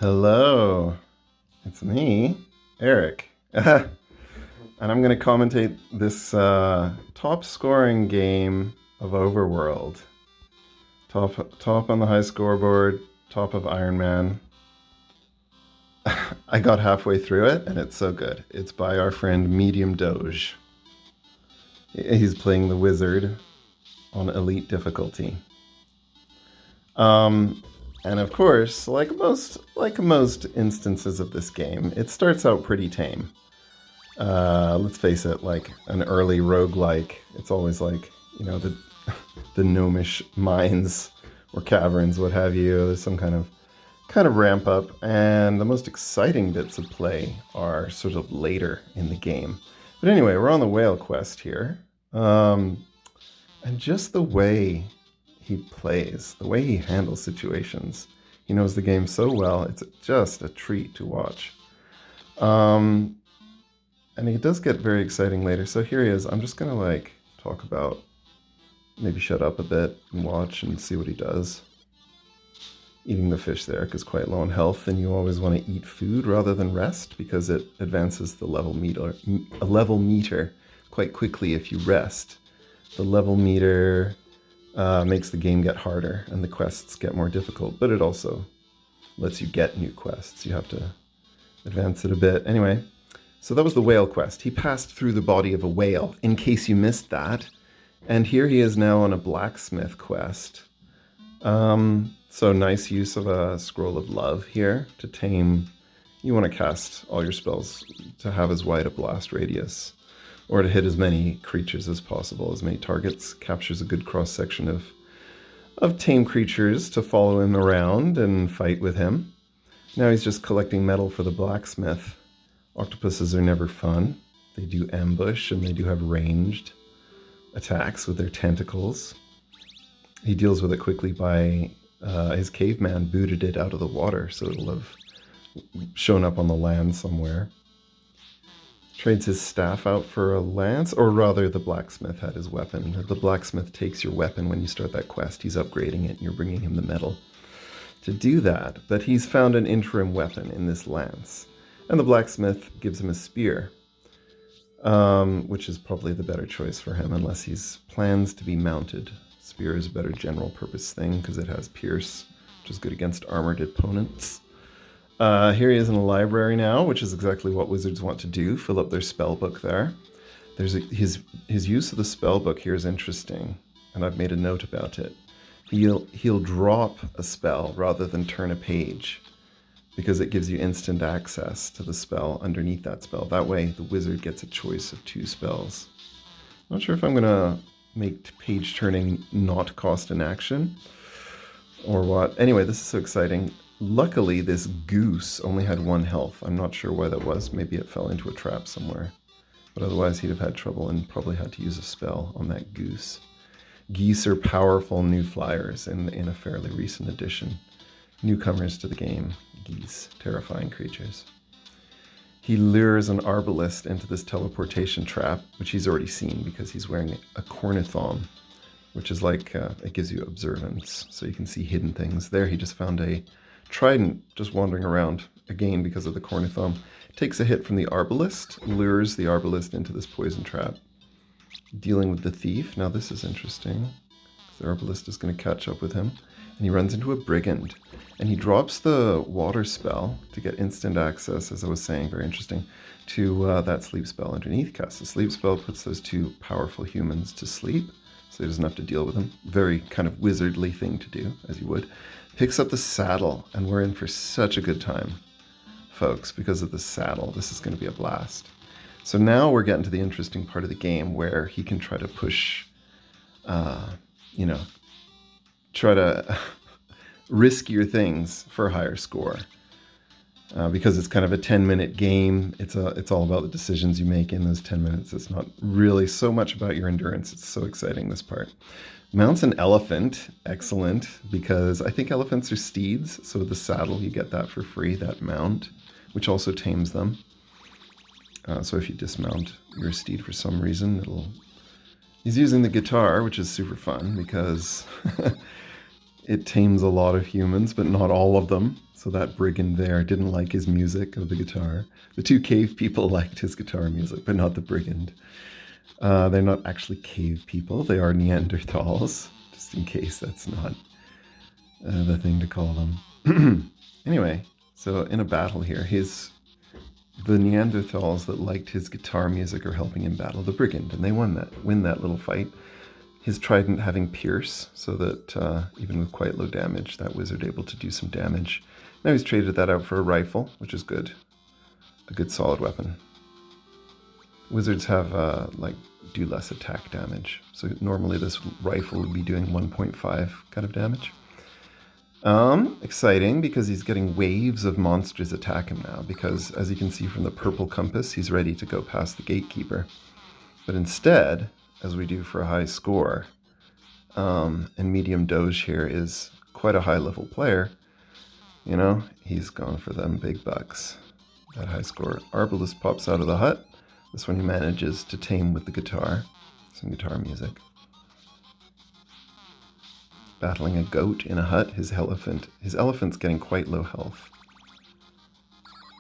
Hello, it's me, Eric. And I'm going to commentate this top scoring game of Overworld. Top on the high scoreboard, top of Iron Man. I got halfway through it and it's so good. It's by our friend Medium Doge. He's playing the wizard on elite difficulty. Um, and of course, like most instances of this game, it starts out pretty tame. Let's face it, like an early roguelike, it's always like, the the gnomish mines or caverns, what have you. There's some kind of ramp up, and the most exciting bits of play are sort of later in the game. But anyway, we're on the whale quest here. And just the way he plays, the way he handles situations, he knows the game so well, it's just a treat to watch. Um, and it does get very exciting later. So here he is. I'm just gonna like talk about, maybe shut up a bit and watch and see what he does. Eating the fish there is quite low in health, and you always want to eat food rather than rest because it advances the level meter quite quickly if you rest. The level meter makes the game get harder and the quests get more difficult, but it also lets you get new quests. You have to advance it a bit. Anyway, so that was the whale quest. He passed through the body of a whale, in case you missed that. And here he is now on a blacksmith quest. So nice use of a scroll of love here to tame. You want to cast all your spells to have as wide a blast radius, or to hit as many creatures as possible, as many targets. Captures a good cross section of tame creatures to follow him around and fight with him. Now he's just collecting metal for the blacksmith. Octopuses are never fun. They do ambush and they do have ranged attacks with their tentacles. He deals with it quickly by his caveman booted it out of the water, so it'll have shown up on the land somewhere. Trades his staff out for a lance, or rather the blacksmith had his weapon. The blacksmith takes your weapon when you start that quest. He's upgrading it and you're bringing him the metal to do that. But he's found an interim weapon in this lance. And the blacksmith gives him a spear, which is probably the better choice for him unless he's plans to be mounted. Spear is a better general purpose thing because it has pierce, which is good against armored opponents. Here he is in a library now, which is exactly what wizards want to do, fill up their spell book there. His use of the spell book here is interesting, and I've made a note about it. He'll drop a spell rather than turn a page, because it gives you instant access to the spell underneath that spell. That way, the wizard gets a choice of 2 spells. Not sure if I'm going to make page turning not cost an action or what. Anyway, this is so exciting. Luckily, this goose only had 1 health. I'm not sure why that was. Maybe it fell into a trap somewhere. But otherwise, he'd have had trouble and probably had to use a spell on that goose. Geese are powerful new flyers in a fairly recent edition. Newcomers to the game. Geese, terrifying creatures. He lures an arbalist into this teleportation trap, which he's already seen because he's wearing a cornithon, which is like, it gives you observance, so you can see hidden things. There he just found a trident just wandering around, again because of the cornithon. Takes a hit from the arbalist, lures the arbalist into this poison trap. Dealing with the thief. Now this is interesting. The arbalist is going to catch up with him, and he runs into a brigand. And he drops the water spell to get instant access, as I was saying, very interesting, to that sleep spell underneath. Casts the sleep spell, puts those 2 powerful humans to sleep, so he doesn't have to deal with them. Very kind of wizardly thing to do, as you would. Picks up the saddle, and we're in for such a good time, folks, because of the saddle. This is going to be a blast. So now we're getting to the interesting part of the game where he can try to push, try to riskier things for a higher score. Because it's kind of a 10-minute game, it's all about the decisions you make in those 10 minutes. It's not really so much about your endurance. It's so exciting, this part. Mounts an elephant, excellent, because I think elephants are steeds, so with the saddle you get that for free, that mount, which also tames them. So if you dismount your steed for some reason, He's using the guitar, which is super fun, because It tames a lot of humans, but not all of them. So that brigand there didn't like his music of the guitar. The two cave people liked his guitar music, but not the brigand. They're not actually cave people. They are Neanderthals, just in case that's not the thing to call them. Anyway, so in a battle here, the Neanderthals that liked his guitar music are helping him battle the brigand, and they win that little fight. His trident having pierce, so that even with quite low damage, that wizard able to do some damage. Now he's traded that out for a rifle, which is good. A good solid weapon. Wizards have do less attack damage, so normally this rifle would be doing 1.5 kind of damage. Exciting because he's getting waves of monsters attack him now, because as you can see from the purple compass, he's ready to go past the gatekeeper. But instead, as we do for a high score, and Medium Doge here is quite a high level player, you know, he's gone for them big bucks. That high score. Arbalest pops out of the hut. This one he manages to tame with the guitar. Some guitar music. Battling a goat in a hut. His elephant's getting quite low health.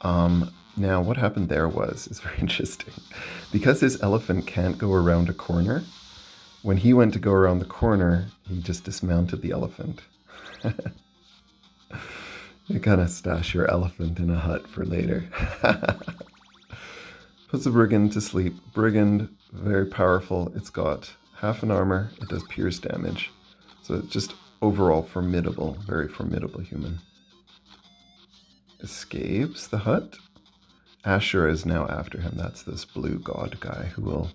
Now what happened there is very interesting. Because his elephant can't go around a corner, when he went to go around the corner, he just dismounted the elephant. You gotta stash your elephant in a hut for later. Puts the brigand to sleep. Brigand, very powerful. It's got half an armor. It does pierce damage. So it's just overall formidable, very formidable human. Escapes the hut. Ashura is now after him. That's this blue god guy who will,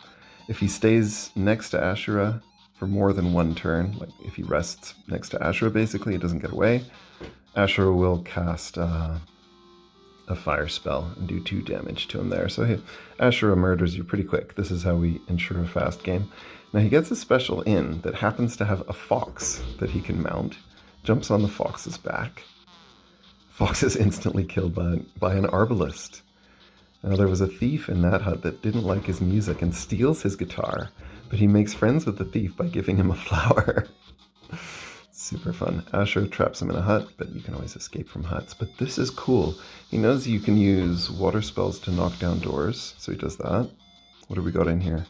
if he stays next to Ashura for more than one turn, like if he rests next to Ashura basically, he doesn't get away, Ashura will cast a fire spell and do 2 damage to him there. So hey, Ashura murders you pretty quick. This is how we ensure a fast game. Now he gets a special in that happens to have a fox that he can mount. Jumps on the fox's back. Fox is instantly killed by an arbalest. Now there was a thief in that hut that didn't like his music and steals his guitar, but he makes friends with the thief by giving him a flower. Super fun. Ashura traps him in a hut, but you can always escape from huts. But this is cool. He knows you can use water spells to knock down doors, so he does that. What have we got in here?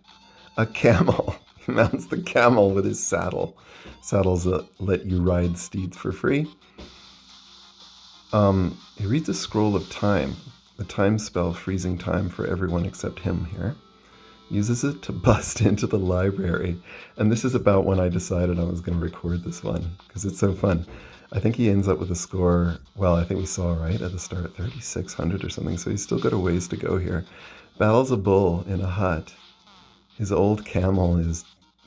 A camel. He mounts the camel with his saddle. Saddles that let you ride steeds for free. He reads a scroll of time. The time spell, freezing time for everyone except him here. Uses it to bust into the library. And this is about when I decided I was going to record this one, because it's so fun. I think he ends up with a score, well, I think we saw right at the start, 3,600 or something, so he's still got a ways to go here. Battles a bull in a hut. His old camel is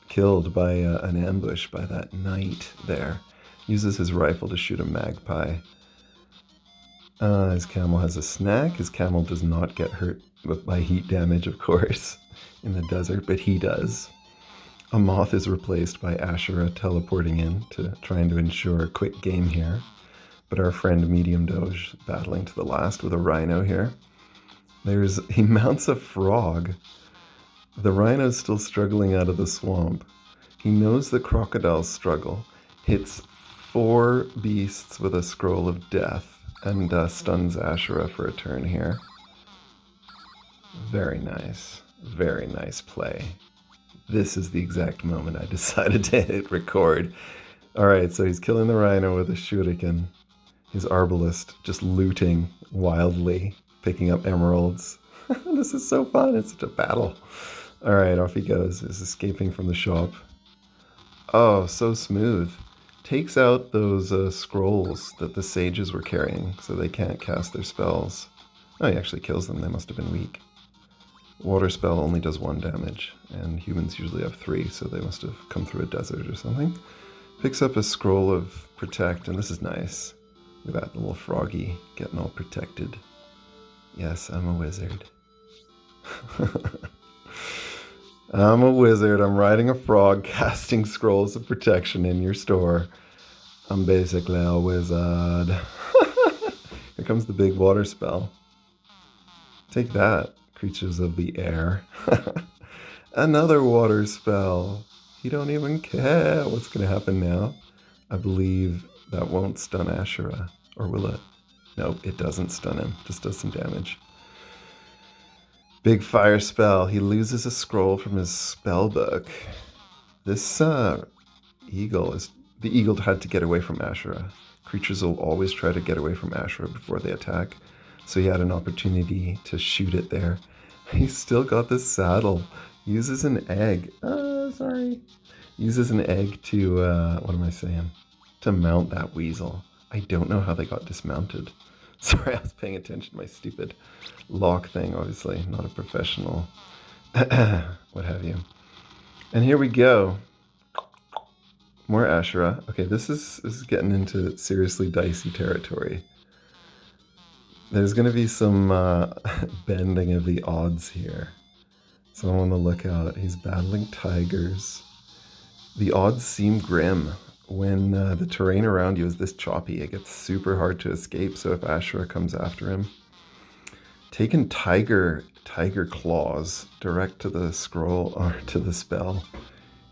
killed by an ambush by that knight there. Uses his rifle to shoot a magpie. His camel has a snack. His camel does not get hurt by heat damage, of course, in the desert, but he does. A moth is replaced by Ashura teleporting in to trying to ensure a quick game here. But our friend Medium Doge battling to the last with a rhino here. He mounts a frog. The rhino's still struggling out of the swamp. He knows the crocodiles struggle, hits 4 beasts with a scroll of death, and stuns Ashura for a turn here. Very nice. Very nice play. This is the exact moment I decided to hit record. Alright, so he's killing the rhino with a shuriken. His arbalest just looting wildly, picking up emeralds. This is so fun. It's such a battle. Alright, off he goes. He's escaping from the shop. Oh, so smooth. Takes out those scrolls that the sages were carrying, so they can't cast their spells. Oh, he actually kills them. They must have been weak. Water spell only does 1 damage, and humans usually have 3, so they must have come through a desert or something. Picks up a scroll of protect, and this is nice. Look at that, the little froggy getting all protected. Yes, I'm a wizard. I'm a wizard. I'm riding a frog, casting scrolls of protection in your store. I'm basically a wizard. Here comes the big water spell. Take that, creatures of the air. Another water spell. You don't even care what's going to happen now. I believe that won't stun Ashura. Or will it? Nope, it doesn't stun him. Just does some damage. Big fire spell. He loses a scroll from his spell book. This eagle is... The eagle had to get away from Ashura. Creatures will always try to get away from Ashura before they attack. So he had an opportunity to shoot it there. He's still got the saddle. Uses an egg. Sorry. Uses an egg to, what am I saying? To mount that weasel. I don't know how they got dismounted. Sorry, I was paying attention to my stupid lock thing, obviously. Not a professional. What have you. And here we go. More Ashura. Okay, this is getting into seriously dicey territory. There's going to be some bending of the odds here. So I'm on the lookout. He's battling tigers. The odds seem grim. When the terrain around you is this choppy, it gets super hard to escape. So if Ashura comes after him, taking tiger claws direct to the scroll or to the spell.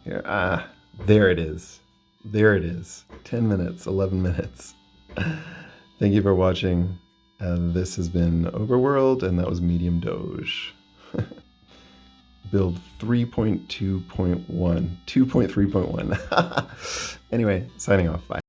Here, there it is. There it is. 10 minutes, 11 minutes. Thank you for watching. This has been Overworld, and that was Medium Doge. Build 3.2.1, 2.3.1. Anyway, signing off. Bye.